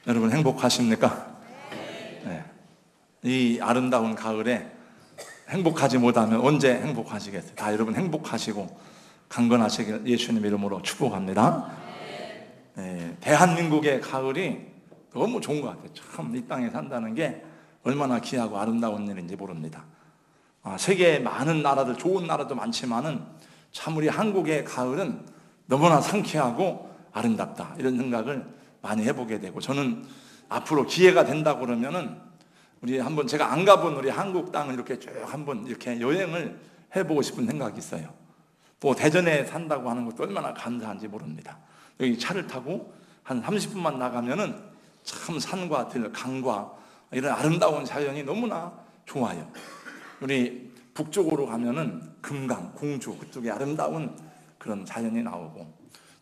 여러분 행복하십니까? 네. 이 아름다운 가을에 행복하지 못하면 언제 행복하시겠어요? 다 여러분 행복하시고 강건하시길 예수님 이름으로 축복합니다. 네. 대한민국의 가을이 너무 좋은 것 같아요. 참 이 땅에 산다는 게 얼마나 귀하고 아름다운 일인지 모릅니다. 세계의 많은 나라들, 좋은 나라도 많지만은 참 우리 한국의 가을은 너무나 상쾌하고 아름답다, 이런 생각을 많이 해보게 되고, 저는 앞으로 기회가 된다 그러면은 우리 한번, 제가 안 가본 우리 한국 땅을 이렇게 쭉 한번 이렇게 여행을 해보고 싶은 생각이 있어요. 또 대전에 산다고 하는 것도 얼마나 감사한지 모릅니다. 여기 차를 타고 한 30분만 나가면은 참 산과 들, 강과 이런 아름다운 자연이 너무나 좋아요. 우리 북쪽으로 가면은 금강, 공주 그쪽에 아름다운 그런 자연이 나오고,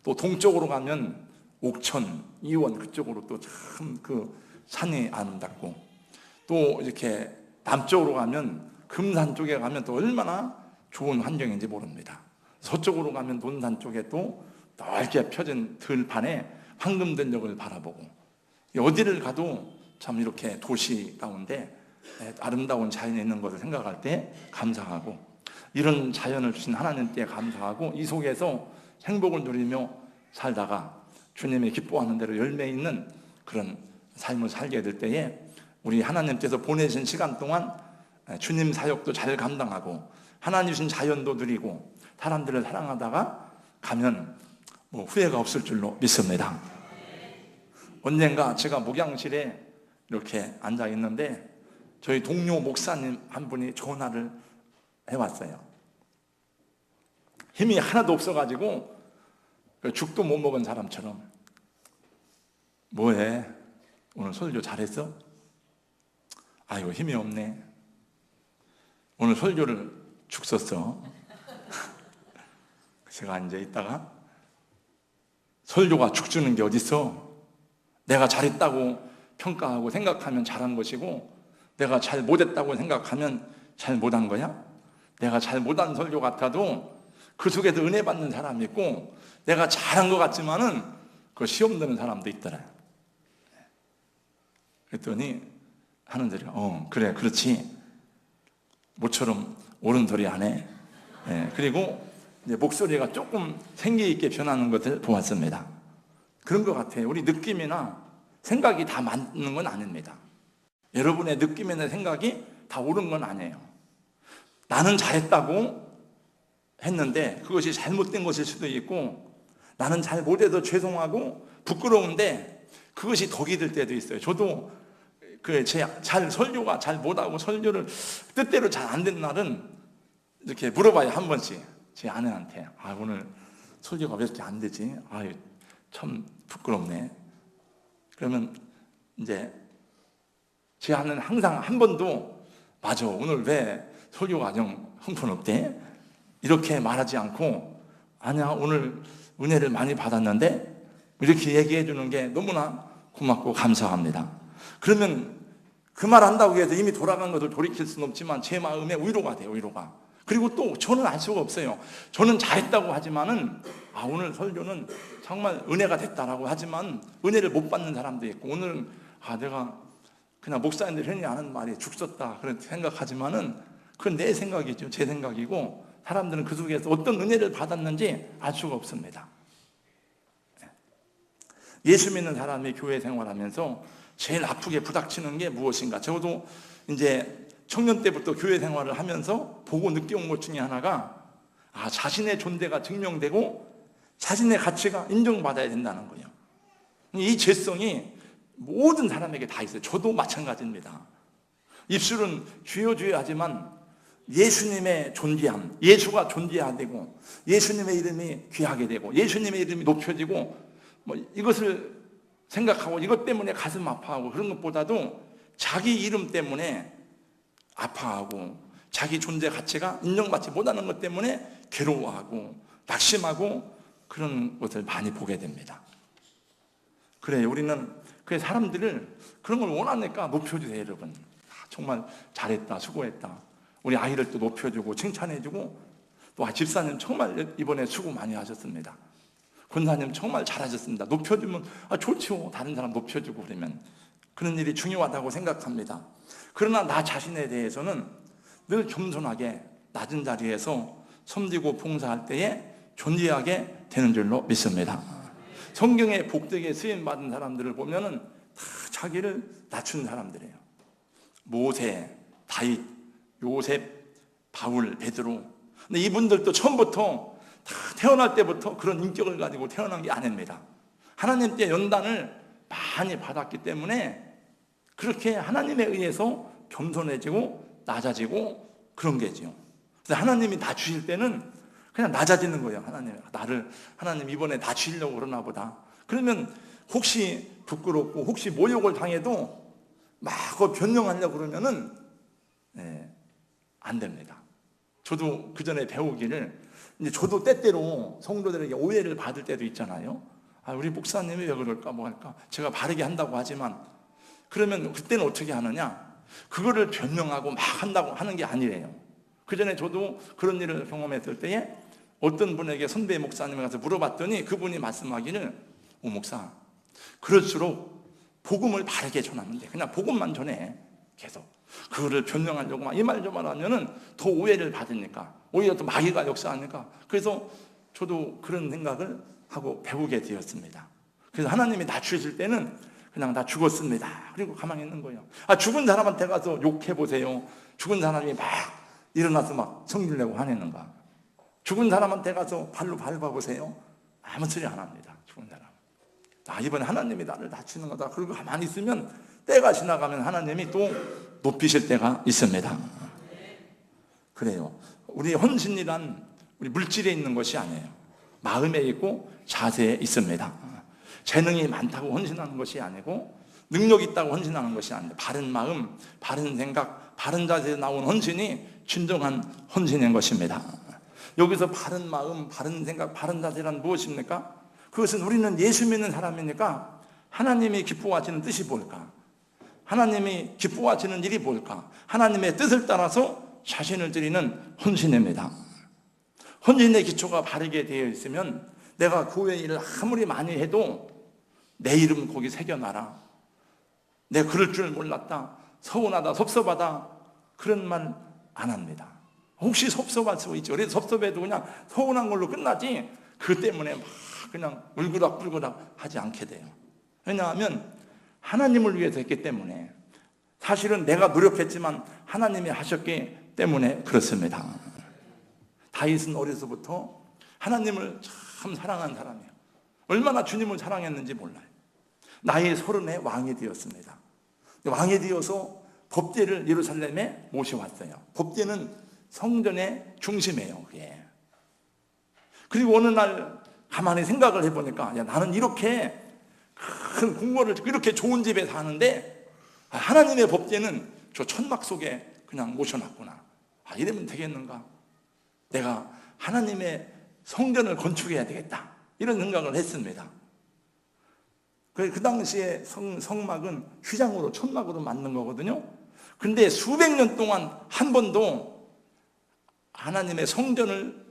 또 동쪽으로 가면 옥천, 이원 그쪽으로 또 참 그 산이 아름답고, 또 이렇게 남쪽으로 가면 금산 쪽에 가면 또 얼마나 좋은 환경인지 모릅니다. 서쪽으로 가면 논산 쪽에 또 넓게 펴진 들판에 황금들녘을 바라보고, 어디를 가도 참 이렇게 도시 가운데 아름다운 자연이 있는 것을 생각할 때 감사하고, 이런 자연을 주신 하나님께 감사하고, 이 속에서 행복을 누리며 살다가 주님이 기뻐하는 대로 열매 있는 그런 삶을 살게 될 때에 우리 하나님께서 보내신 시간 동안 주님 사역도 잘 감당하고 하나님 주신 자연도 누리고 사람들을 사랑하다가 가면 뭐 후회가 없을 줄로 믿습니다. 언젠가 제가 목양실에 이렇게 앉아 있는데 저희 동료 목사님 한 분이 전화를 해왔어요. 힘이 하나도 없어가지고 죽도 못 먹은 사람처럼, 뭐해? 오늘 설교 잘했어? 아이고 힘이 없네. 오늘 설교를 죽 썼어. 제가 앉아 있다가, 설교가 죽 주는 게 어딨어? 내가 잘했다고 평가하고 생각하면 잘한 것이고, 내가 잘 못했다고 생각하면 잘 못한 거야? 내가 잘 못한 설교 같아도 그 속에도 은혜 받는 사람이 있고, 내가 잘한 것 같지만은 그 시험 드는 사람도 있더라. 그랬더니 하는 소리, 그래, 그렇지. 모처럼 옳은 소리 하네. 그리고 이제 목소리가 조금 생기 있게 변하는 것을 보았습니다. 그런 것 같아요. 우리 느낌이나 생각이 다 맞는 건 아닙니다. 여러분의 느낌이나 생각이 다 옳은 건 아니에요. 나는 잘했다고 했는데 그것이 잘못된 것일 수도 있고, 나는 잘 못해서 죄송하고 부끄러운데 그것이 덕이 될 때도 있어요. 저도 설교가 잘 못하고 설교를 뜻대로 잘 안 된 날은 이렇게 물어봐요. 한 번씩 제 아내한테, 오늘 설교가 왜 이렇게 안 되지? 참 부끄럽네. 그러면 이제 제 아내는 항상 한 번도 맞아, 오늘 왜 설교가 좀 형편없대? 이렇게 말하지 않고, 아니야, 오늘 은혜를 많이 받았는데, 이렇게 얘기해 주는 게 너무나 고맙고 감사합니다. 그러면 그 말 한다고 해서 이미 돌아간 것을 돌이킬 수는 없지만 제 마음에 위로가 돼요, 위로가. 그리고 또 저는 알 수가 없어요. 저는 잘했다고 하지만은, 오늘 설교는 정말 은혜가 됐다라고 하지만 은혜를 못 받는 사람도 있고, 오늘은 내가 그냥 목사님들 흔히 하는 말이 죽 썼다 그렇게 생각하지만은 그건 내 생각이죠. 제 생각이고, 사람들은 그 속에서 어떤 은혜를 받았는지 알 수가 없습니다. 예수 믿는 사람이 교회 생활하면서 제일 아프게 부닥치는 게 무엇인가? 저도 이제 청년 때부터 교회 생활을 하면서 보고 느껴온 것 중에 하나가, 자신의 존재가 증명되고 자신의 가치가 인정받아야 된다는 거예요. 이 죄성이 모든 사람에게 다 있어요. 저도 마찬가지입니다. 입술은 주여 주여 하지만 예수님의 존귀함, 예수가 존귀하되고 예수님의 이름이 귀하게 되고 예수님의 이름이 높여지고, 이것을 생각하고 이것 때문에 가슴 아파하고 그런 것보다도 자기 이름 때문에 아파하고 자기 존재 가치가 인정받지 못하는 것 때문에 괴로워하고 낙심하고 그런 것을 많이 보게 됩니다. 그래요. 우리는 사람들을 그런 걸 원하니까 높여주세요, 여러분. 정말 잘했다, 수고했다. 우리 아이를 또 높여주고 칭찬해주고, 또 집사님 정말 이번에 수고 많이 하셨습니다. 권사님 정말 잘하셨습니다. 높여주면 좋죠. 다른 사람 높여주고 그러면 그런 일이 중요하다고 생각합니다. 그러나 나 자신에 대해서는 늘 겸손하게 낮은 자리에서 섬기고 봉사할 때에 존재하게 되는 줄로 믿습니다. 성경에 복되게 쓰임받은 사람들을 보면은 다 자기를 낮춘 사람들이에요. 모세, 다윗, 요셉, 바울, 베드로. 근데 이분들도 처음부터 다 태어날 때부터 그런 인격을 가지고 태어난 게 아닙니다. 하나님께 연단을 많이 받았기 때문에 그렇게 하나님에 의해서 겸손해지고 낮아지고 그런 게지요. 그래서 하나님이 낮추실 때는 그냥 낮아지는 거예요. 하나님 이번에 낮추려고 그러나 보다. 그러면 혹시 부끄럽고 혹시 모욕을 당해도 막 변명하려고 그러면은 안 됩니다. 저도 그 전에 배우기를, 이제 저도 때때로 성도들에게 오해를 받을 때도 있잖아요. 우리 목사님이 왜 그럴까 뭐 할까, 제가 바르게 한다고 하지만, 그러면 그때는 어떻게 하느냐, 그거를 변명하고 막 한다고 하는 게 아니래요. 그 전에 저도 그런 일을 경험했을 때에 어떤 분에게 선배 목사님에 가서 물어봤더니 그분이 말씀하기를, 목사, 그럴수록 복음을 바르게 전하면 돼. 그냥 복음만 전해. 계속 그거를 변명하려고 막 이 말 저 말 하면은 더 오해를 받으니까, 오히려 또 마귀가 역사하니까. 그래서 저도 그런 생각을 하고 배우게 되었습니다. 그래서 하나님이 낮추실 때는 그냥 다 죽었습니다. 그리고 가만히 있는 거예요. 죽은 사람한테 가서 욕해보세요. 죽은 사람이 막 일어나서 막 성질내고 화내는가. 죽은 사람한테 가서 발로 밟아보세요. 아무 소리 안 합니다. 죽은 사람. 이번에 하나님이 나를 낮추는 거다. 그리고 가만히 있으면 때가 지나가면 하나님이 또 높이실 때가 있습니다. 그래요. 우리 헌신이란 우리 물질에 있는 것이 아니에요. 마음에 있고 자세에 있습니다. 재능이 많다고 헌신하는 것이 아니고, 능력 있다고 헌신하는 것이 아니에요. 바른 마음, 바른 생각, 바른 자세에서 나온 헌신이 진정한 헌신인 것입니다. 여기서 바른 마음, 바른 생각, 바른 자세란 무엇입니까? 그것은 우리는 예수 믿는 사람이니까 하나님이 기뻐하시는 뜻이 뭘까? 하나님이 기뻐하시는 일이 뭘까? 하나님의 뜻을 따라서 자신을 드리는 헌신입니다. 헌신의 기초가 바르게 되어 있으면 내가 교회 일을 아무리 많이 해도 내 이름 거기 새겨놔라, 내가 그럴 줄 몰랐다, 서운하다, 섭섭하다, 그런 말 안 합니다. 혹시 섭섭할 수 있죠. 그래서 섭섭해도 그냥 서운한 걸로 끝나지, 그 때문에 막 그냥 울그락불그락 하지 않게 돼요. 왜냐하면 하나님을 위해서 했기 때문에, 사실은 내가 노력했지만 하나님이 하셨기 때문에 그렇습니다. 다윗은 어려서부터 하나님을 참 사랑한 사람이에요. 얼마나 주님을 사랑했는지 몰라요. 나이 30에 왕이 되었습니다. 왕이 되어서 법궤를 예루살렘에 모셔왔어요. 법궤는 성전의 중심이에요. 그게. 그리고 어느 날 가만히 생각을 해보니까, 나는 이렇게 큰 궁궐을, 이렇게 좋은 집에 사는데 하나님의 법궤는 저 천막 속에 그냥 모셔놨구나. 이러면 되겠는가? 내가 하나님의 성전을 건축해야 되겠다, 이런 생각을 했습니다. 그 당시에 성막은 휘장으로, 천막으로 만든 거거든요. 근데 수백 년 동안 한 번도 하나님의 성전을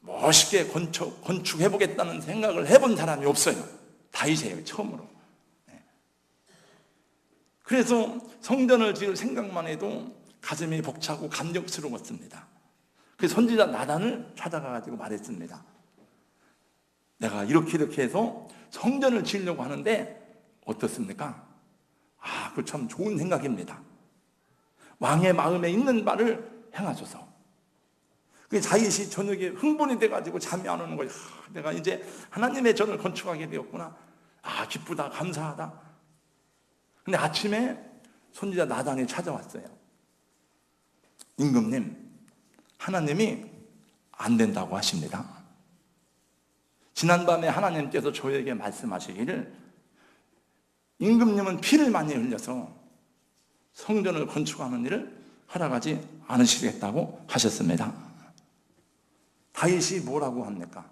멋있게 건축해보겠다는 생각을 해본 사람이 없어요. 다윗이에요, 처음으로. 그래서 성전을 지을 생각만 해도 가슴이 벅차고 감격스러웠습니다. 그 선지자 나단을 찾아가가지고 말했습니다. 내가 이렇게 해서 성전을 지으려고 하는데 어떻습니까? 그거 참 좋은 생각입니다. 왕의 마음에 있는 바를 행하소서. 그 다윗이 저녁에 흥분이 돼가지고 잠이 안 오는 거예요. 내가 이제 하나님의 전을 건축하게 되었구나. 기쁘다, 감사하다. 근데 아침에 선지자 나단이 찾아왔어요. 임금님, 하나님이 안 된다고 하십니다. 지난밤에 하나님께서 저에게 말씀하시기를, 임금님은 피를 많이 흘려서 성전을 건축하는 일을 허락하지 않으시겠다고 하셨습니다. 다윗이 뭐라고 합니까?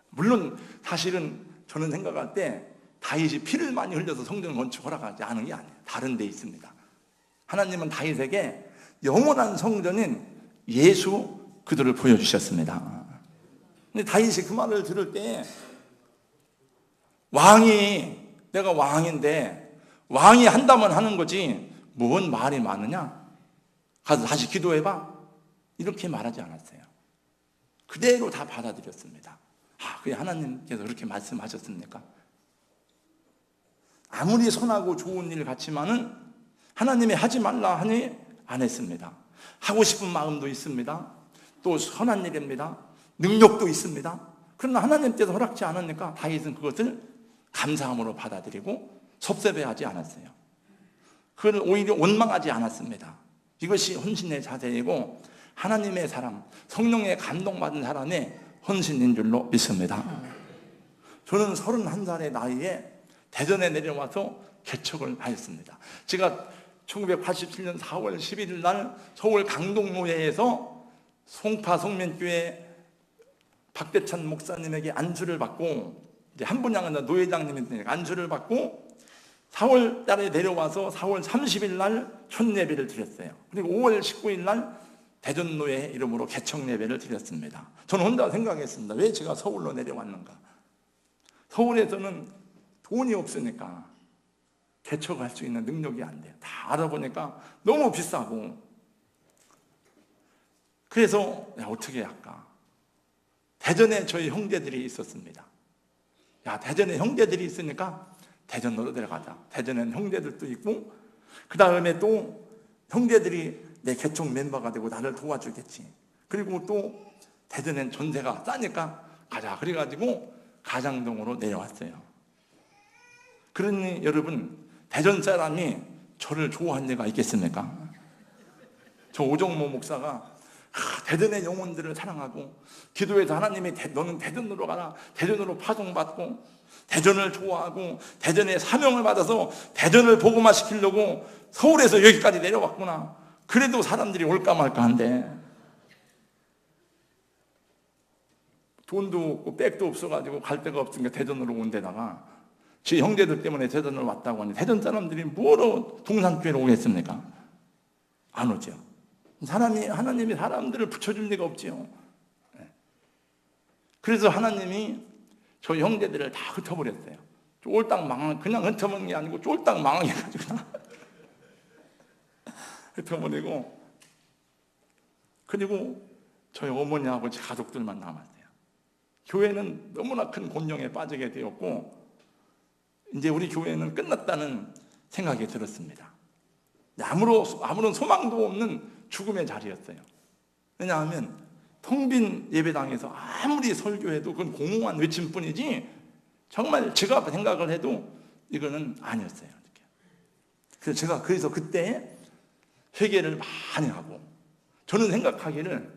물론 사실은 저는 생각할 때 다윗이 피를 많이 흘려서 성전 건축 허락하지 않은 게 아니에요. 다른 데 있습니다. 하나님은 다윗에게 영원한 성전인 예수 그들을 보여주셨습니다. 근데 다윗이 그 말을 들을 때 왕이, 내가 왕인데 왕이 한다면 하는 거지 뭔 말이 많으냐? 가서 다시 기도해봐. 이렇게 말하지 않았어요. 그대로 다 받아들였습니다. 그게 하나님께서 그렇게 말씀하셨습니까? 아무리 선하고 좋은 일 같지만은 하나님이 하지 말라 하니 안 했습니다. 하고 싶은 마음도 있습니다. 또 선한 일입니다. 능력도 있습니다. 그러나 하나님께서 허락지 않으니까 다윗은 그것을 감사함으로 받아들이고 섭섭해하지 않았어요. 그걸 오히려 원망하지 않았습니다. 이것이 헌신의 자세이고 하나님의 사람, 성령의 감동받은 사람의 헌신인 줄로 믿습니다. 저는 31살의 나이에 대전에 내려와서 개척을 하였습니다. 제가 1987년 4월 11일 날 서울 강동노예에서 송파 송면교회 박대찬 목사님에게 안수를 받고, 이제 한분양은 노회장님인데 안수를 받고 4월 달에 내려와서 4월 30일 날 첫 예배를 드렸어요. 그리고 5월 19일 날 대전노예 이름으로 개척 예배를 드렸습니다. 저는 혼자 생각했습니다. 왜 제가 서울로 내려왔는가? 서울에서는 돈이 없으니까 개척할 수 있는 능력이 안 돼요. 다 알아보니까 너무 비싸고. 그래서 어떻게 할까? 대전에 저희 형제들이 있었습니다. 대전에 형제들이 있으니까 대전으로 내려가자. 대전에는 형제들도 있고, 그 다음에 또 형제들이 내 개척 멤버가 되고 나를 도와주겠지. 그리고 또 대전엔 전세가 싸니까 가자. 그래가지고 가장동으로 내려왔어요. 그러니 여러분, 대전 사람이 저를 좋아할 리가 있겠습니까? 저 오정모 목사가 대전의 영혼들을 사랑하고 기도해서 하나님이 너는 대전으로 가라, 대전으로 파송받고, 대전을 좋아하고 대전에 사명을 받아서 대전을 복음화시키려고 서울에서 여기까지 내려왔구나. 그래도 사람들이 올까 말까 한데 돈도 없고 백도 없어가지고 갈 데가 없으니까 대전으로 온 데다가 제 형제들 때문에 대전으로 왔다고 하니 대전 사람들이 뭐로 동산교회로 오겠습니까? 안 오죠. 하나님이 사람들을 붙여줄 리가 없지요. 그래서 하나님이 저희 형제들을 다 흩어버렸어요. 쫄딱 망한, 그냥 흩어버린 게 아니고 쫄딱 망하게 해가지고 흩어버리고, 그리고 저희 어머니 아버지 가족들만 남았어요. 교회는 너무나 큰 곤경에 빠지게 되었고 이제 우리 교회는 끝났다는 생각이 들었습니다. 아무런 소망도 없는 죽음의 자리였어요. 왜냐하면 텅 빈 예배당에서 아무리 설교해도 그건 공허한 외침뿐이지 정말 제가 생각을 해도 이거는 아니었어요. 그래서 그때 회개를 많이 하고, 저는 생각하기를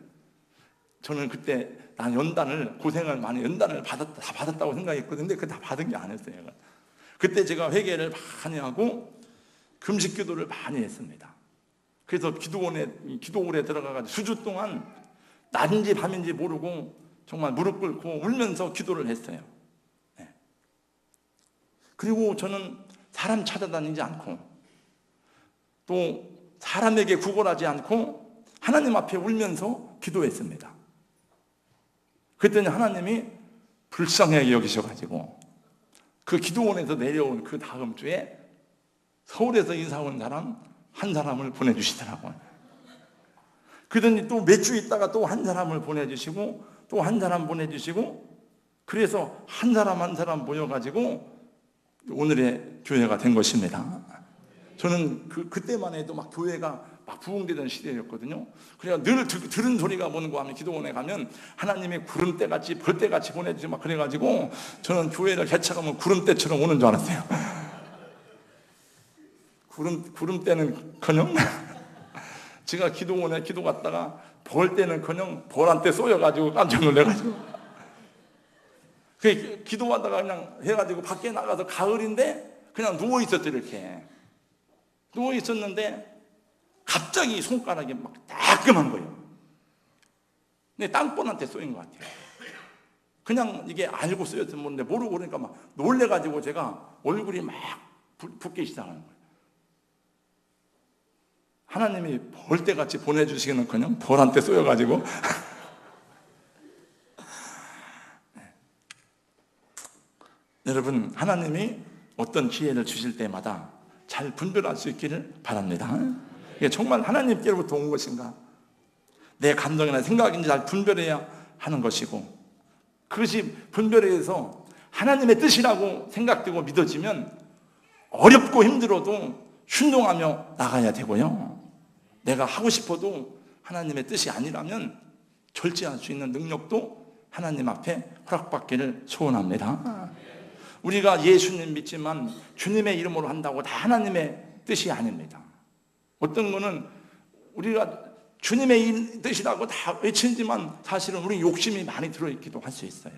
저는 그때 난 연단을 다 받았다고 생각했거든요. 근데 그거 다 받은 게 아니었어요. 그때 제가 회개를 많이 하고 금식 기도를 많이 했습니다. 그래서 기도홀에 들어가가지고 수주 동안 낮인지 밤인지 모르고 정말 무릎 꿇고 울면서 기도를 했어요. 그리고 저는 사람 찾아다니지 않고 또 사람에게 구걸하지 않고 하나님 앞에 울면서 기도했습니다. 그랬더니 하나님이 불쌍하게 여기셔가지고 그 기도원에서 내려온 그 다음 주에 서울에서 이사 온 사람 한 사람을 보내주시더라고요. 그러더니 또 몇 주 있다가 또 한 사람을 보내주시고 또 한 사람 보내주시고, 그래서 한 사람 한 사람 모여가지고 오늘의 교회가 된 것입니다. 저는 그때만 해도 막 교회가 막 부흥되던 시대였거든요. 그래서 늘 들은 소리가 뭔가 하면 기도원에 가면 하나님이 구름대같이 벌떼같이 보내주지 막 그래가지고 저는 교회를 개척하면 구름대처럼 오는 줄 알았어요. 구름대는커녕 제가 기도원에 기도 갔다가 벌떼는커녕 벌한테 쏘여가지고 깜짝 놀래가지고 기도하다가 그냥 해가지고 밖에 나가서 가을인데 그냥 누워 있었죠. 이렇게 누워 있었는데 갑자기 손가락이 막 따끔한 거예요. 근데 땅볼한테 쏘인 것 같아요. 그냥 이게 알고 쏘였으면 모르는데 모르고 그러니까 막 놀래가지고 제가 얼굴이 막 붓기 시작하는 거예요. 하나님이 벌떼같이 보내주시기는커녕 벌한테 쏘여가지고 여러분, 하나님이 어떤 기회를 주실 때마다 잘 분별할 수 있기를 바랍니다. 이게 정말 하나님께로부터 온 것인가, 내 감정이나 생각인지 잘 분별해야 하는 것이고, 그것이 분별해서 하나님의 뜻이라고 생각되고 믿어지면 어렵고 힘들어도 순종하며 나가야 되고요, 내가 하고 싶어도 하나님의 뜻이 아니라면 절제할 수 있는 능력도 하나님 앞에 허락받기를 소원합니다. 우리가 예수님 믿지만 주님의 이름으로 한다고 다 하나님의 뜻이 아닙니다. 어떤 거는 우리가 주님의 뜻이라고 다 외치지만 사실은 우리 욕심이 많이 들어있기도 할 수 있어요.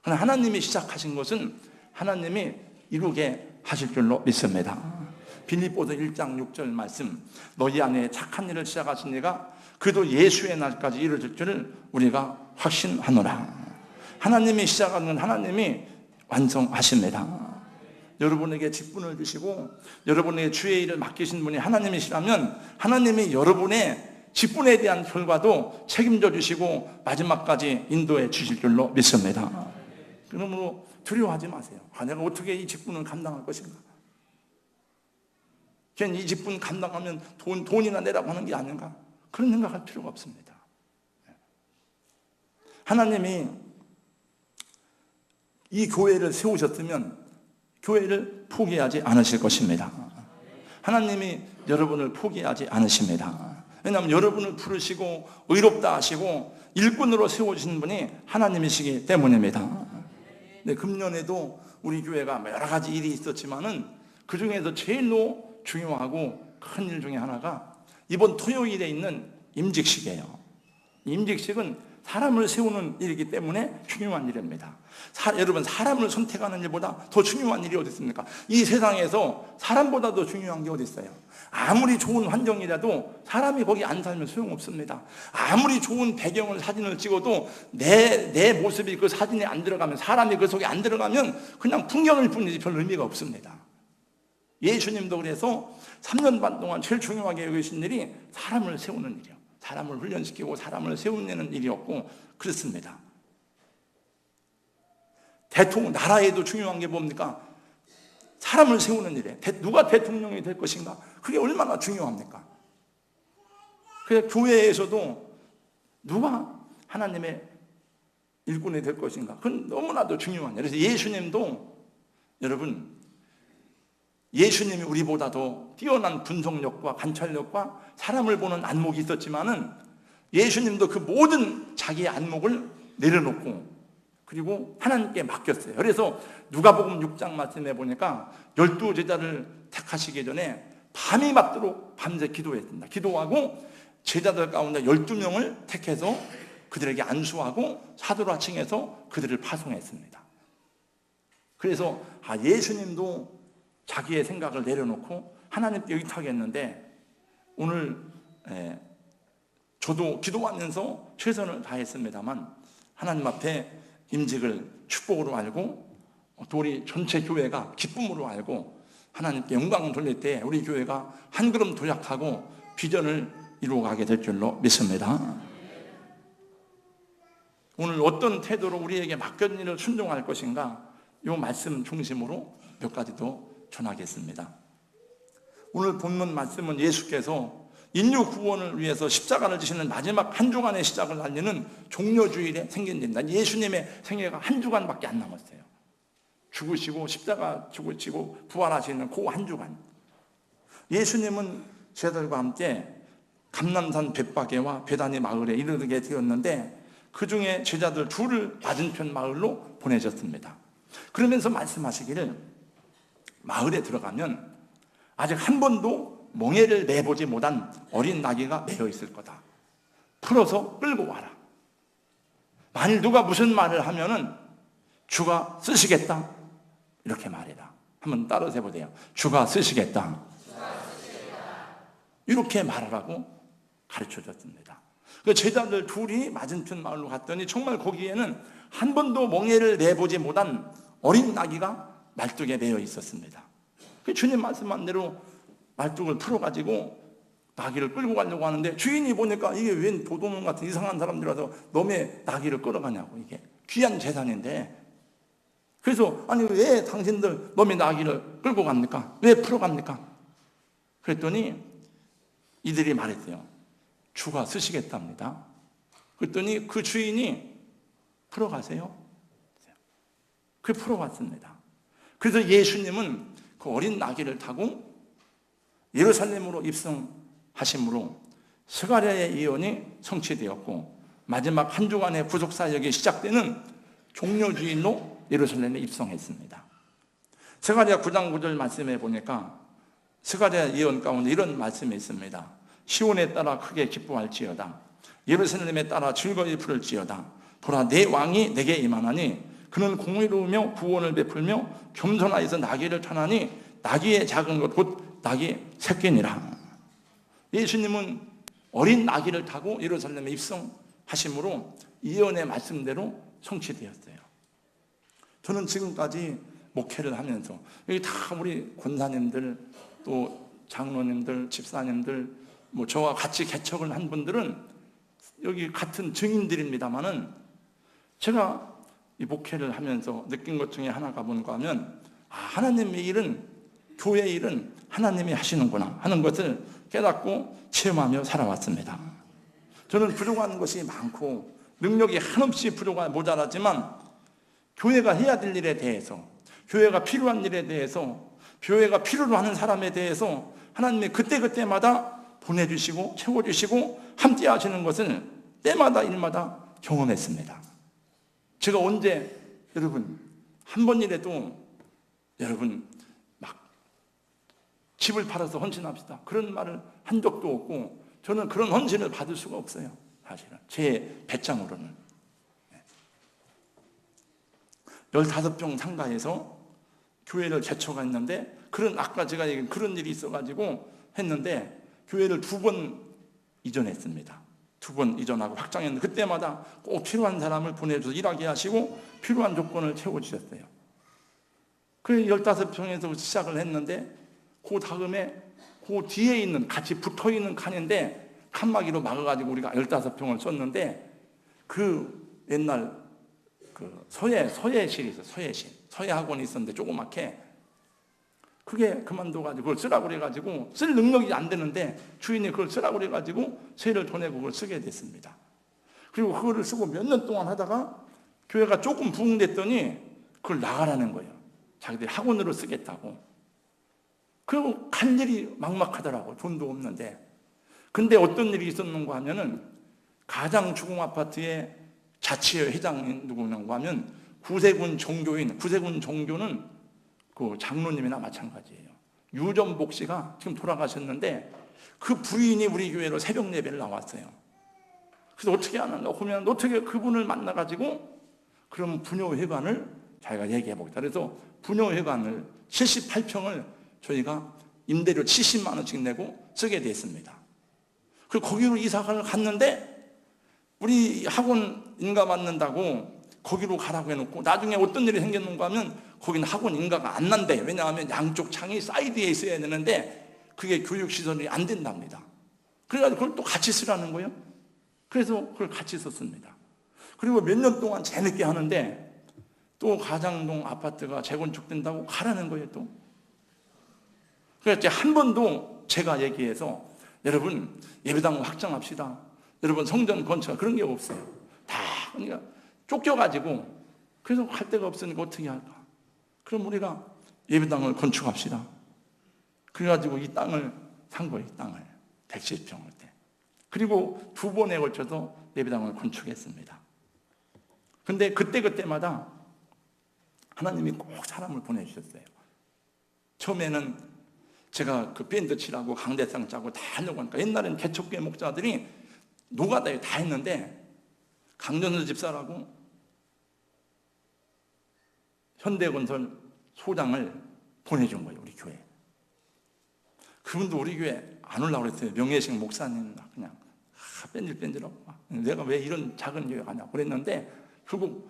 그러나 하나님이 시작하신 것은 하나님이 이루게 하실 줄로 믿습니다. 빌립보서 1장 6절 말씀, 너희 안에 착한 일을 시작하신 이가 그도 예수의 날까지 이루어질 줄을 우리가 확신하노라. 하나님이 시작하는 하나님이 완성하십니다. 여러분에게 직분을 주시고 여러분에게 주의 일을 맡기신 분이 하나님이시라면 하나님이 여러분의 직분에 대한 결과도 책임져 주시고 마지막까지 인도해 주실 줄로 믿습니다. 그러므로 두려워하지 마세요. 내가 어떻게 이 직분을 감당할 것인가? 그냥 이 직분 감당하면 돈이나 내라고 하는 게 아닌가? 그런 생각할 필요가 없습니다. 하나님이 이 교회를 세우셨으면 교회를 포기하지 않으실 것입니다. 하나님이 여러분을 포기하지 않으십니다. 왜냐하면 여러분을 부르시고 의롭다 하시고 일꾼으로 세워주신 분이 하나님이시기 때문입니다. 네, 금년에도 우리 교회가 여러 가지 일이 있었지만은 그 중에서 제일로 중요하고 큰 일 중에 하나가 이번 토요일에 있는 임직식이에요. 임직식은 사람을 세우는 일이기 때문에 중요한 일입니다. 여러분, 사람을 선택하는 일보다 더 중요한 일이 어디 있습니까? 이 세상에서 사람보다 더 중요한 게 어디 있어요? 아무리 좋은 환경이라도 사람이 거기 안 살면 소용없습니다. 아무리 좋은 배경을 사진을 찍어도 내 모습이 그 사진에 안 들어가면, 사람이 그 속에 안 들어가면 그냥 풍경일 뿐이지 별 의미가 없습니다. 예수님도 그래서 3년 반 동안 제일 중요하게 여기신 일이 사람을 세우는 일이요, 사람을 훈련시키고 사람을 세우는 일이었고 그렇습니다. 나라에도 중요한 게 뭡니까? 사람을 세우는 일에 누가 대통령이 될 것인가? 그게 얼마나 중요합니까? 그래서 교회에서도 누가 하나님의 일꾼이 될 것인가? 그건 너무나도 중요한 일이에요. 그래서 예수님도, 여러분, 예수님이 우리보다 더 뛰어난 분석력과 관찰력과 사람을 보는 안목이 있었지만은 예수님도 그 모든 자기의 안목을 내려놓고 그리고 하나님께 맡겼어요. 그래서 누가복음 6장 말씀해 보니까 12제자를 택하시기 전에 밤이 맞도록 밤새 기도했습니다. 기도하고 제자들 가운데 12명을 택해서 그들에게 안수하고 사도로 하칭해서 그들을 파송했습니다. 그래서 예수님도 자기의 생각을 내려놓고 하나님께 의탁했는데, 오늘 저도 기도하면서 최선을 다했습니다만 하나님 앞에 임직을 축복으로 알고 또 우리 전체 교회가 기쁨으로 알고 하나님께 영광을 돌릴 때 우리 교회가 한 걸음 도약하고 비전을 이루어가게 될 줄로 믿습니다. 오늘 어떤 태도로 우리에게 맡겨진 일을 순종할 것인가, 이 말씀 중심으로 몇 가지 더 전하겠습니다. 오늘 본문 말씀은 예수께서 인류 구원을 위해서 십자가를 지시는 마지막 한 주간의 시작을 알리는 종려주일에 생긴 일입니다. 예수님의 생애가 한 주간밖에 안 남았어요. 죽으시고 십자가 죽으시고 부활하시는 그 한 주간, 예수님은 제자들과 함께 감람산 벳바게와 베다니 마을에 이르게 되었는데 그 중에 제자들 둘을 맞은편 마을로 보내셨습니다. 그러면서 말씀하시기를, 마을에 들어가면 아직 한 번도 멍에를 매보지 못한 어린 나귀가 매여 있을 거다. 풀어서 끌고 와라. 만일 누가 무슨 말을 하면은 주가 쓰시겠다, 이렇게 말해라. 한번 따라서 해보세요. 주가 쓰시겠다. 이렇게 말하라고 가르쳐줬습니다. 그 제자들 둘이 맞은편 마을로 갔더니 정말 거기에는 한 번도 멍에를 내보지 못한 어린 나귀가 말뚝에 매여 있었습니다. 그 주님 말씀한 대로 말뚝을 풀어가지고 나귀를 끌고 가려고 하는데 주인이 보니까 이게 웬 도둑놈 같은 이상한 사람들이 와서 너의 나귀를 끌어가냐고, 이게 귀한 재산인데. 그래서 아니 왜 당신들 놈의 나귀를 끌고 갑니까? 왜 풀어갑니까? 그랬더니 이들이 말했대요. 주가 쓰시겠답니다. 그랬더니 그 주인이 풀어가세요. 그 풀어갔습니다. 그래서 예수님은 그 어린 나귀를 타고 예루살렘으로 입성하심으로 스가랴의 예언이 성취되었고 마지막 한 주간의 구속사역이 시작되는 종료주일로 예루살렘에 입성했습니다. 스가랴 9장 9절 말씀에 보니까 스가랴 예언 가운데 이런 말씀이 있습니다. 시온에 따라 크게 기뻐할지어다. 예루살렘에 따라 즐거이 부를지어다. 보라 내 왕이 내게 임하나니 그는 공의로우며 구원을 베풀며 겸손하여서 나귀를 타나니 나귀의 작은 것 곧 나귀 새끼니라. 예수님은 어린 나귀를 타고 예루살렘에 입성하심으로 예언의 말씀대로 성취되었어요. 저는 지금까지 목회를 하면서 여기 다 우리 권사님들 또 장로님들 집사님들 뭐 저와 같이 개척을 한 분들은 여기 같은 증인들입니다만은 제가 이 목회를 하면서 느낀 것 중에 하나가 뭔가 하면 하나님의 일은 교회의 일은 하나님이 하시는구나 하는 것을 깨닫고 체험하며 살아왔습니다. 저는 부족한 것이 많고 능력이 한없이 모자라지만 교회가 해야 될 일에 대해서 교회가 필요한 일에 대해서 교회가 필요로 하는 사람에 대해서 하나님이 그때그때마다 보내주시고 채워주시고 함께 하시는 것을 때마다 일마다 경험했습니다. 제가 언제 여러분 한 번이라도 여러분 막 집을 팔아서 헌신합시다 그런 말을 한 적도 없고 저는 그런 헌신을 받을 수가 없어요. 사실은 제 배짱으로는 15평 상가에서 교회를 개척했는데 아까 제가 얘기한 그런 일이 있어가지고 했는데 교회를 2번 이전했습니다. 2번 이전하고 확장했는데 그때마다 꼭 필요한 사람을 보내줘서 일하게 하시고 필요한 조건을 채워주셨어요. 그 15평에서 시작을 했는데 그 다음에 그 뒤에 있는 같이 붙어있는 칸인데 칸막이로 막아가지고 우리가 15평을 썼는데 그 옛날 그 서예실이 있어요. 서예학원이 있었는데 조그맣게 그게 그만둬가지고 그걸 쓰라고 그래가지고 쓸 능력이 안 되는데 주인이 그걸 쓰라고 그래가지고 세를 더 내고 그걸 쓰게 됐습니다. 그리고 그거를 쓰고 몇 년 동안 하다가 교회가 조금 부흥됐더니 그걸 나가라는 거예요. 자기들이 학원으로 쓰겠다고. 그리고 갈 일이 막막하더라고. 돈도 없는데. 근데 어떤 일이 있었는가 하면은 가장주공아파트의 자치회 회장이 누구냐고 하면 구세군 종교는 그 장로님이나 마찬가지예요. 유전복 씨가 지금 돌아가셨는데 그 부인이 우리 교회로 새벽 예배를 나왔어요. 그래서 어떻게 하는가 보면 어떻게 그분을 만나가지고 그럼 부녀회관을 자기가 얘기해 보겠다. 그래서 부녀회관을 78평을 저희가 임대료 70만 원씩 내고 쓰게 됐습니다. 그리고 거기로 이사를 갔는데 우리 학원 인가 받는다고 거기로 가라고 해놓고 나중에 어떤 일이 생겼는가 하면 거기는 학원 인가가 안 난대. 왜냐하면 양쪽 창이 사이드에 있어야 되는데 그게 교육시설이 안 된답니다. 그래가지고 그걸 또 같이 쓰라는 거예요. 그래서 그걸 같이 썼습니다. 그리고 몇 년 동안 재밌게 하는데 또 가장동 아파트가 재건축된다고 가라는 거예요 또. 그래서 한 번도 제가 얘기해서 여러분 예배당 확장합시다. 여러분 성전 건축 그런 게 없어요. 다 그러니까 쫓겨가지고 그래서 갈 데가 없으니까 어떻게 할까? 그럼 우리가 예배당을 건축합시다. 그래가지고 이 땅을 산 거예요. 이 땅을 110평을 때. 그리고 2번에 걸쳐서 예배당을 건축했습니다. 근데 그때마다 하나님이 꼭 사람을 보내주셨어요. 처음에는 제가 그 밴드 치라고 강대상 짜고 다 하려고 하니까 옛날에는 개척교회 목자들이 노가다에 다 했는데 강전수 집사라고 현대건설 소장을 보내준 거예요. 우리 교회. 그분도 우리 교회 안 올라고 그랬어요. 명예식 목사님 그냥 뺀질뺀질하고 내가 왜 이런 작은 교회 가냐고 그랬는데 결국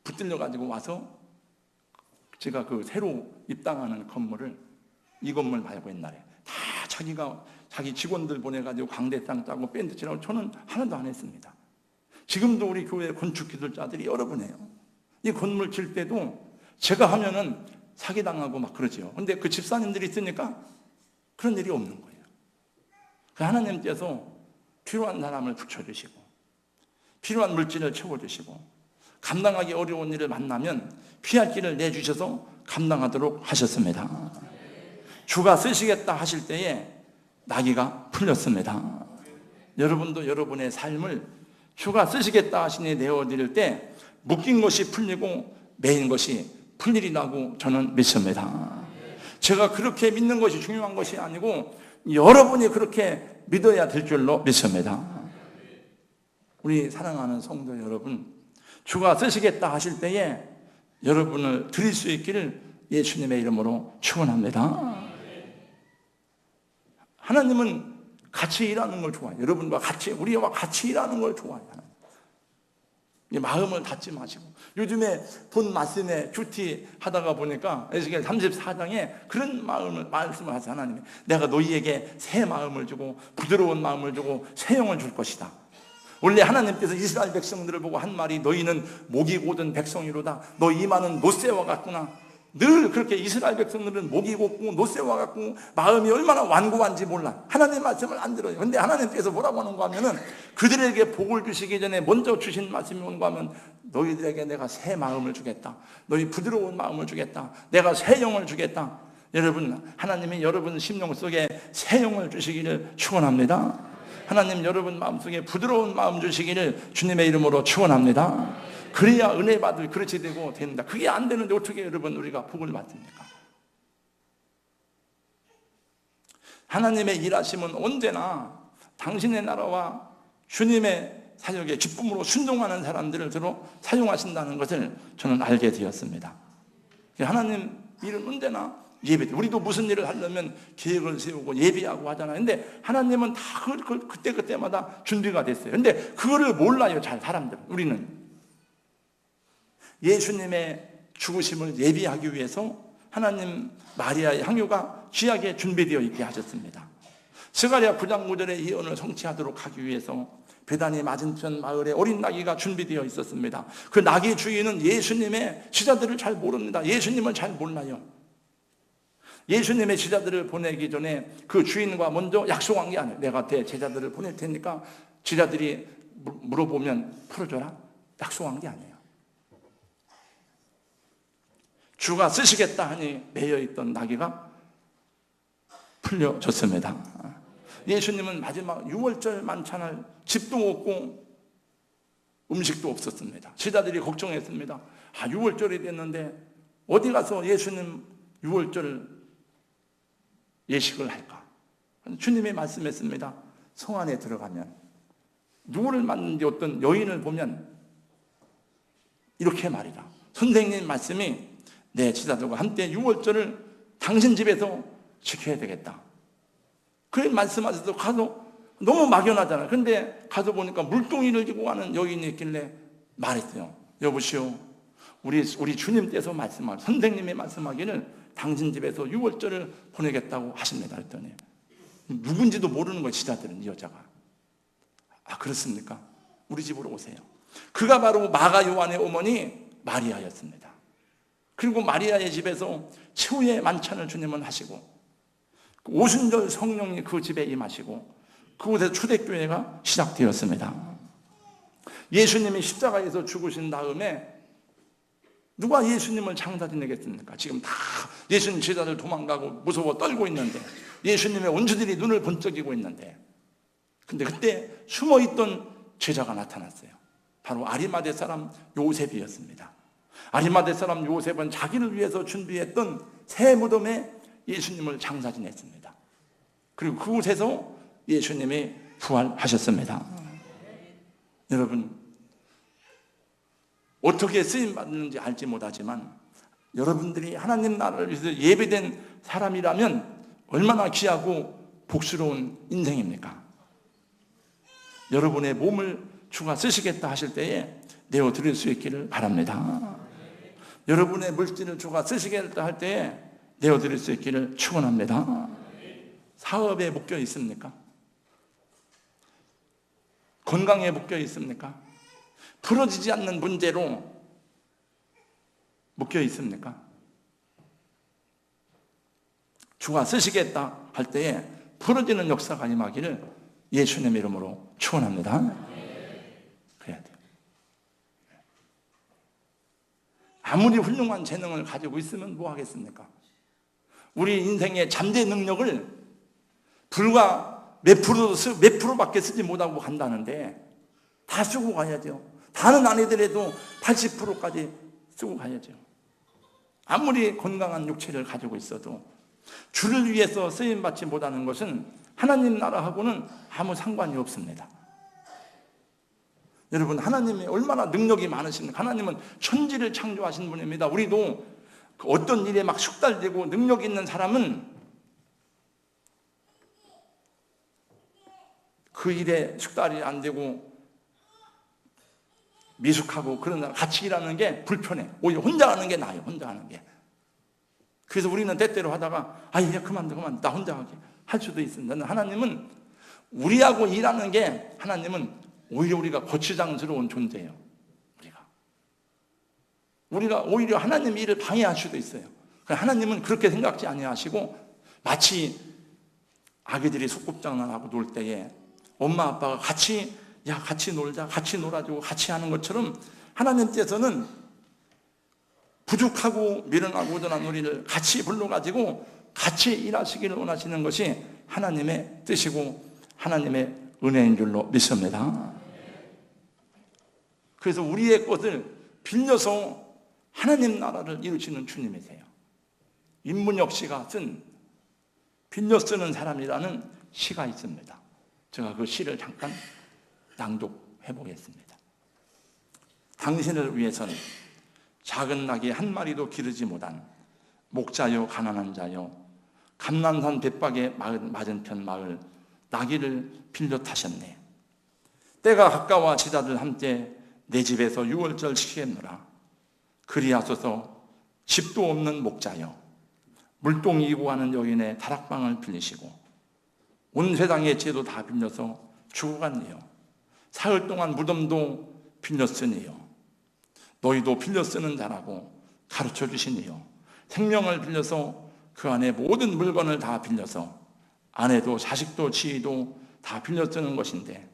붙들려가지고 와서 제가 그 새로 입당하는 건물을 이 건물 말고 옛날에 다 자기 직원들 보내가지고 강대상 짜고 밴드 치라고 저는 하나도 안 했습니다. 지금도 우리 교회 건축 기술자들이 여러 분 해요. 이 건물 질 때도 제가 하면은 사기당하고 막 그러죠. 근데 그 집사님들이 있으니까 그런 일이 없는 거예요. 하나님께서 필요한 사람을 붙여주시고 필요한 물질을 채워주시고 감당하기 어려운 일을 만나면 피할 길을 내주셔서 감당하도록 하셨습니다. 주가 쓰시겠다 하실 때에 나귀가 풀렸습니다. 여러분도 여러분의 삶을 주가 쓰시겠다 하시니 내어드릴 때 묶인 것이 풀리고 매인 것이 풀리리라고 저는 믿습니다. 제가 그렇게 믿는 것이 중요한 것이 아니고 여러분이 그렇게 믿어야 될 줄로 믿습니다. 우리 사랑하는 성도 여러분, 주가 쓰시겠다 하실 때에 여러분을 드릴 수 있기를 예수님의 이름으로 축원합니다. 하나님은 같이 일하는 걸 좋아해요. 여러분과 같이, 우리와 같이 일하는 걸 좋아해요. 마음을 닫지 마시고. 요즘에 본 말씀에 큐티 하다가 보니까 에스겔 34장에 그런 말씀을 하세요. 하나님이 내가 너희에게 새 마음을 주고 부드러운 마음을 주고 새 영을 줄 것이다. 원래 하나님께서 이스라엘 백성들을 보고 한 말이 너희는 목이 곧은 백성이로다. 너 이마는 노새와 같구나. 늘 그렇게 이스라엘 백성들은 목이 곧고 노새와 같고 마음이 얼마나 완고한지 몰라. 하나님 말씀을 안 들어요. 근데 하나님께서 뭐라고 하는가 하면은 그들에게 복을 주시기 전에 먼저 주신 말씀이 뭔가 하면 너희들에게 내가 새 마음을 주겠다. 너희 부드러운 마음을 주겠다. 내가 새 영을 주겠다. 여러분, 하나님이 여러분 심령 속에 새 영을 주시기를 축원합니다. 하나님 여러분 마음속에 부드러운 마음 주시기를 주님의 이름으로 축원합니다. 그래야 은혜 받을 그릇이 되고 됩니다. 그게 안 되는데 어떻게 여러분 우리가 복을 받습니까? 하나님의 일하심은 언제나 당신의 나라와 주님의 사역에 기쁨으로 순종하는 사람들을 주로 사용하신다는 것을 저는 알게 되었습니다. 하나님 일은 언제나 예배, 우리도 무슨 일을 하려면 계획을 세우고 예비하고 하잖아요. 근데 하나님은 다 그때마다 준비가 됐어요. 근데 그거를 몰라요, 잘 사람들은. 우리는 예수님의 죽으심을 예비하기 위해서 하나님 마리아의 향유가 귀하게 준비되어 있게 하셨습니다. 스가랴 9장 9절의 예언을 성취하도록 하기 위해서 베다니 맞은편 마을에 어린 나귀가 준비되어 있었습니다. 그 나귀 주인은 예수님의 제자들을 잘 모릅니다. 예수님을 잘 몰라요. 예수님의 제자들을 보내기 전에 그 주인과 먼저 약속한 게 아니에요. 내가 제자들을 보낼 테니까 제자들이 물어보면 풀어줘라. 약속한 게 아니에요. 주가 쓰시겠다 하니 매여있던 나귀가 풀려졌습니다. 예수님은 마지막 6월절 만찬을 집도 없고 음식도 없었습니다. 제자들이 걱정했습니다. 6월절이 됐는데 어디 가서 예수님 6월절 예식을 할까? 주님이 말씀했습니다. 성 안에 들어가면 누구를 만났는지 어떤 여인을 보면 이렇게 말이다. 선생님 말씀이 내 제자들과 함께 6월절을 당신 집에서 지켜야 되겠다. 그 말씀하셔서 가서 너무 막연하잖아요. 근데 가서 보니까 물동이를 지고 가는 여인이 있길래 말했어요. 여보시오, 우리 주님께서 말씀하기를, 선생님이 말씀하기를 당신 집에서 6월절을 보내겠다고 하십니다. 그랬더니 누군지도 모르는 거예요. 제자들은. 이 여자가. 그렇습니까? 우리 집으로 오세요. 그가 바로 마가 요한의 어머니 마리아였습니다. 그리고 마리아의 집에서 최후의 만찬을 주님은 하시고 오순절 성령이 그 집에 임하시고 그곳에서 초대교회가 시작되었습니다. 예수님이 십자가에서 죽으신 다음에 누가 예수님을 장사 지내겠습니까? 지금 다 예수님 제자들 도망가고 무서워 떨고 있는데 예수님의 원수들이 눈을 번쩍이고 있는데 근데 그때 숨어있던 제자가 나타났어요. 바로 아리마대 사람 요셉이었습니다. 아리마대 사람 요셉은 자기를 위해서 준비했던 새 무덤에 예수님을 장사 지냈습니다. 그리고 그곳에서 예수님이 부활하셨습니다. 여러분, 어떻게 쓰임받는지 알지 못하지만 여러분들이 하나님 나라를 위해서 예배된 사람이라면 얼마나 귀하고 복스러운 인생입니까? 여러분의 몸을 주가 쓰시겠다 하실 때에 내어드릴 수 있기를 바랍니다. 여러분의 물질을 주가 쓰시겠다 할 때에 내어드릴 수 있기를 축원합니다. 사업에 묶여 있습니까? 건강에 묶여 있습니까? 풀어지지 않는 문제로 묶여 있습니까? 주가 쓰시겠다 할 때에 풀어지는 역사가 임하기를 예수님 이름으로 축원합니다. 그래야 돼요. 아무리 훌륭한 재능을 가지고 있으면 뭐 하겠습니까? 우리 인생의 잠재 능력을 불과 몇 프로밖에 쓰지 못하고 간다는데 다 쓰고 가야죠. 다는 아니더라도 80%까지 쓰고 가야죠. 아무리 건강한 육체를 가지고 있어도 주를 위해서 쓰임받지 못하는 것은 하나님 나라하고는 아무 상관이 없습니다. 여러분, 하나님이 얼마나 능력이 많으십니까? 하나님은 천지를 창조하신 분입니다. 우리도 어떤 일에 막 숙달되고 능력 있는 사람은 그 일에 숙달이 안 되고 미숙하고 그런 사람 같이 일하는 게 불편해. 오히려 혼자 하는 게 나아요. 혼자 하는 게. 그래서 우리는 때때로 하다가 이제 그만 나 혼자 하게 할 수도 있습니다. 하나님은 우리하고 일하는 게 하나님은 오히려 우리가 거추장스러운 존재예요. 우리가 오히려 하나님 일을 방해할 수도 있어요. 하나님은 그렇게 생각지 아니하시고 마치 아기들이 소꿉장난하고 놀 때에 엄마 아빠가 같이 놀자, 같이 놀아주고 같이 하는 것처럼 하나님께서는 부족하고 미련하고 우둔한 우리를 같이 불러가지고 같이 일하시기를 원하시는 것이 하나님의 뜻이고 하나님의 은혜인 줄로 믿습니다. 그래서 우리의 것을 빌려서 하나님 나라를 이루시는 주님이세요. 임문혁 씨가 쓴 빌려 쓰는 사람이라는 시가 있습니다. 제가 그 시를 잠깐 낭독해 보겠습니다. 당신을 위해서는 작은 낙이 한 마리도 기르지 못한 목자요 가난한 자요 감난산 벳박에 맞은편 마을 나귀를 빌려 타셨네. 때가 가까워지다들 함께 내 집에서 유월절 시겠노라. 그리하소서 집도 없는 목자여 물동이 구하는 여인의 다락방을 빌리시고 온 세상의 죄도 다 빌려서 죽어갔네요. 사흘 동안 무덤도 빌렸으니요. 너희도 빌려 쓰는 자라고 가르쳐 주시니요. 생명을 빌려서 그 안에 모든 물건을 다 빌려서 아내도 자식도 지위도 다 빌려 쓰는 것인데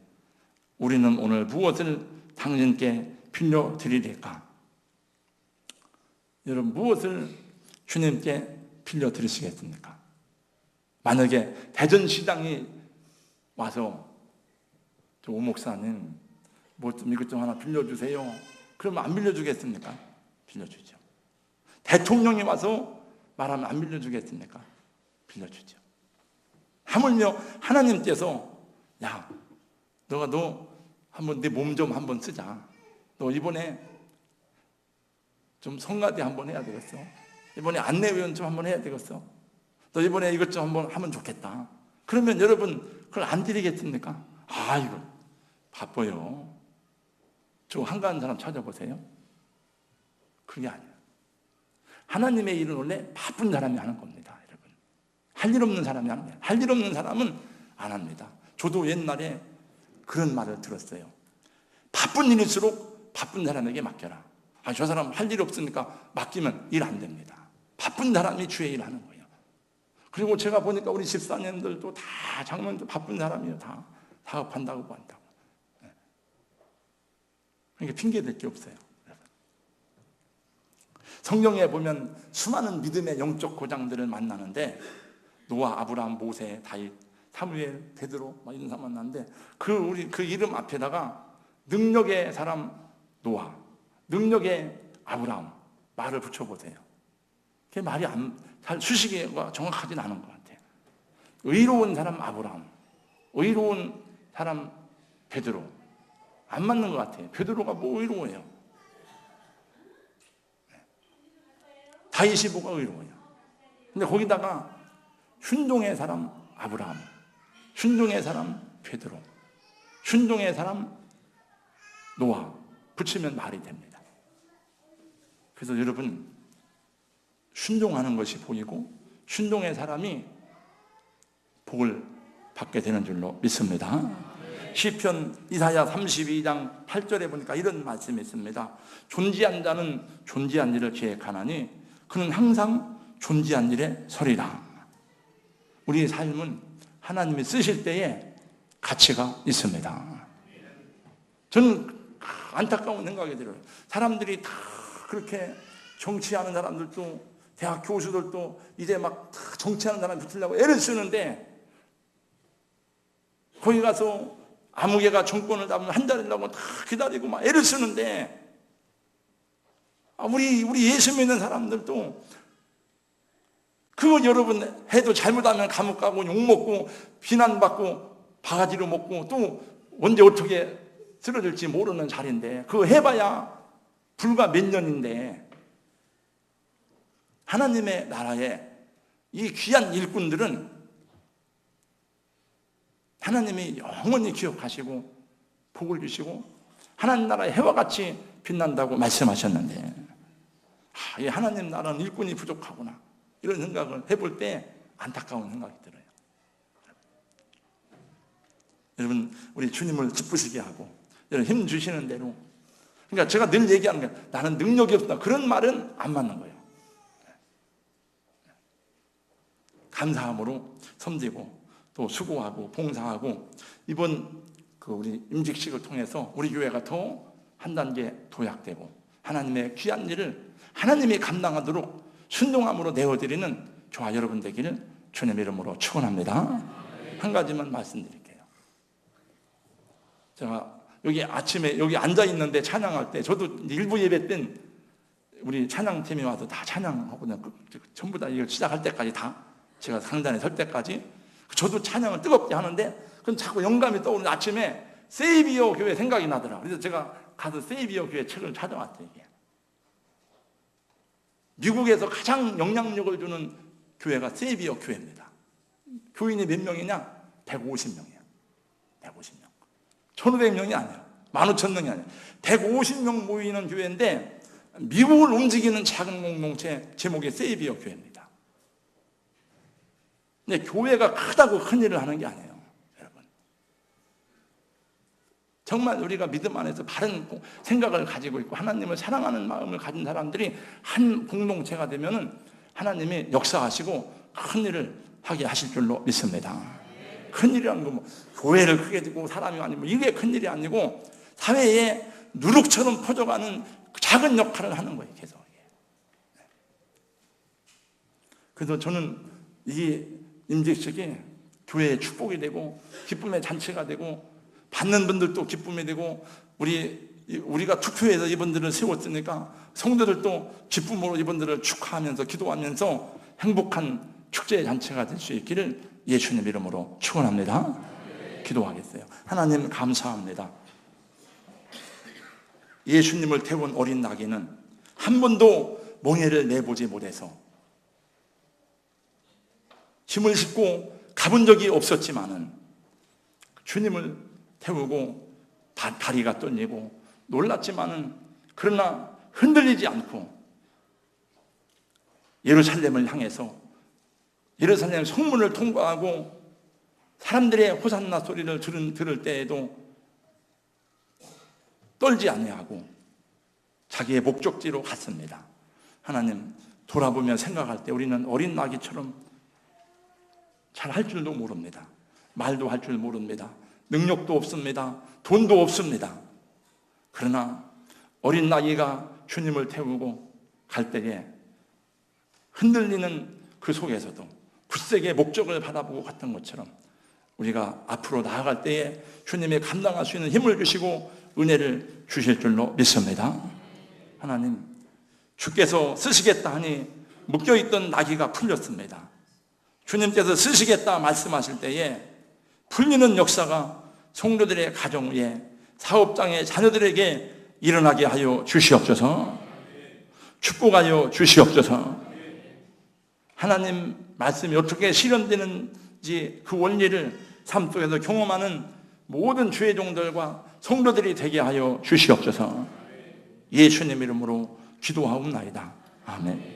우리는 오늘 무엇을 당신께 빌려 드리릴까? 여러분, 무엇을 주님께 빌려 드리시겠습니까? 만약에 대전시장이 와서 오 목사님 뭐 좀 이것 좀 하나 빌려주세요. 그러면 안 빌려주겠습니까? 빌려주죠. 대통령이 와서 말하면 안 빌려주겠습니까? 빌려주죠. 하물며 하나님께서 너 한번 네 몸 좀 한번 쓰자. 너 이번에 좀 성가대 한번 해야 되겠어. 이번에 안내위원 좀 한번 해야 되겠어. 너 이번에 이것 좀 한번 하면 좋겠다. 그러면 여러분 그걸 안 드리겠습니까? 이거 바빠요. 좀 한가한 사람 찾아보세요. 그게 아니에요. 하나님의 일은 원래 바쁜 사람이 하는 겁니다, 여러분. 할 일 없는 사람이 하는 거예요. 할 일 없는 사람은 안 합니다. 저도 옛날에 그런 말을 들었어요. 바쁜 일일수록 바쁜 사람에게 맡겨라. 저 사람 할 일 없으니까 맡기면 일 안 됩니다. 바쁜 사람이 주의 일 하는 거예요. 그리고 제가 보니까 우리 집사님들도 다 장로님들 바쁜 사람이에요. 다 사업한다고 뭐 한다고. 그러니까 핑계댈 게 없어요. 성경에 보면 수많은 믿음의 영적 고장들을 만나는데 노아, 아브라함, 모세, 다윗, 사무엘, 베드로 이런 사람 만났는데 그 이름 앞에다가 능력의 사람 노아, 능력의 아브라함 말을 붙여보세요. 그게 말이 잘 수식어가 정확하진 않은 것 같아요. 의로운 사람 아브라함, 의로운 사람 베드로 안 맞는 것 같아요. 베드로가 뭐 의로워요? 다윗이 뭐가 의로워요? 근데 거기다가 순종의 사람 아브라함, 순종의 사람 베드로, 순종의 사람 노아 붙이면 말이 됩니다. 그래서 여러분 순종하는 것이 보이고 순종의 사람이 복을 받게 되는 줄로 믿습니다. 시편 이사야 32장 8절에 보니까 이런 말씀이 있습니다. 존재한 자는 존재한 일을 계획하나니 그는 항상 존재한 일에 서리라. 우리의 삶은 하나님이 쓰실 때에 가치가 있습니다. 저는 안타까운 생각이 들어요. 사람들이 다 그렇게 정치하는 사람들도, 대학 교수들도 이제 막 정치하는 사람 붙으려고 애를 쓰는데, 거기 가서 아무개가 정권을 잡으면 한 달이라고 다 기다리고 막 애를 쓰는데, 우리 예수 믿는 사람들도 그거 여러분 해도 잘못하면 감옥 가고 욕먹고 비난받고 바가지로 먹고 또 언제 어떻게 쓰러질지 모르는 자리인데, 그거 해봐야 불과 몇 년인데, 하나님의 나라에 이 귀한 일꾼들은 하나님이 영원히 기억하시고 복을 주시고 하나님 나라의 해와 같이 빛난다고 말씀하셨는데, 이 하나님 나라는 일꾼이 부족하구나, 이런 생각을 해볼 때 안타까운 생각이 들어요. 여러분, 우리 주님을 기쁘시게 하고 여러분 힘 주시는 대로, 그러니까 제가 늘 얘기하는 게 나는 능력이 없다, 그런 말은 안 맞는 거예요. 감사함으로 섬기고 또 수고하고 봉사하고, 이번 우리 임직식을 통해서 우리 교회가 더 한 단계 도약되고 하나님의 귀한 일을 하나님이 감당하도록 순종함으로 내어드리는 저와 여러분 되기를 주님의 이름으로 축원합니다. 한 가지만 말씀드릴게요. 제가 여기 아침에 여기 앉아 있는데 찬양할 때, 저도 일부 예배 땐 우리 찬양팀이 와서 다 찬양하고 전부 다 이걸 시작할 때까지 다 제가 상단에 설 때까지 저도 찬양을 뜨겁게 하는데, 그럼 자꾸 영감이 떠오르는 아침에 세이비어 교회 생각이 나더라. 그래서 제가 가서 세이비어 교회 책을 찾아왔대요. 이게 미국에서 가장 영향력을 주는 교회가 세이비어 교회입니다. 교인이 몇 명이냐? 150명이에요. 150명. 1500명이 아니에요. 15,000명이 아니에요. 150명 모이는 교회인데, 미국을 움직이는 작은 공동체 제목이 세이비어 교회입니다. 근데 교회가 크다고 큰 일을 하는 게 아니에요, 여러분. 정말 우리가 믿음 안에서 바른 생각을 가지고 있고 하나님을 사랑하는 마음을 가진 사람들이 한 공동체가 되면은 하나님이 역사하시고 큰 일을 하게 하실 줄로 믿습니다. 큰 일이라는 건 뭐 교회를 크게 두고 사람이 아니고, 이게 큰 일이 아니고 사회에 누룩처럼 퍼져가는 작은 역할을 하는 거예요, 계속. 그래서 저는 이 임직식이 교회의 축복이 되고 기쁨의 잔치가 되고 받는 분들도 기쁨이 되고, 우리가 투표해서 이분들을 세웠으니까 성도들도 기쁨으로 이분들을 축하하면서 기도하면서 행복한 축제의 잔치가 될 수 있기를 예수님 이름으로 축원합니다. 기도하겠어요. 하나님 감사합니다. 예수님을 태운 어린 나귀는 한 번도 멍에를 내보지 못해서 힘을 싣고 가본 적이 없었지만은 주님을 태우고 다리가 떨리고 놀랐지만은, 그러나 흔들리지 않고 예루살렘을 향해서 예루살렘 성문을 통과하고 사람들의 호산나 소리를 들을 때에도 떨지 아니하고 자기의 목적지로 갔습니다. 하나님, 돌아보며 생각할 때 우리는 어린 나귀처럼 잘 할 줄도 모릅니다. 말도 할 줄 모릅니다. 능력도 없습니다. 돈도 없습니다. 그러나 어린 나귀가 주님을 태우고 갈 때에 흔들리는 그 속에서도 굳세게 목적을 바라보고 갔던 것처럼 우리가 앞으로 나아갈 때에 주님이 감당할 수 있는 힘을 주시고 은혜를 주실 줄로 믿습니다. 하나님, 주께서 쓰시겠다 하니 묶여있던 나귀가 풀렸습니다. 주님께서 쓰시겠다 말씀하실 때에 풀리는 역사가 성도들의 가정 위에, 사업장의 자녀들에게 일어나게 하여 주시옵소서. 축복하여 주시옵소서. 하나님 말씀이 어떻게 실현되는지 그 원리를 삶 속에서 경험하는 모든 주의 종들과 성도들이 되게 하여 주시옵소서. 예수님 이름으로 기도하옵나이다. 아멘.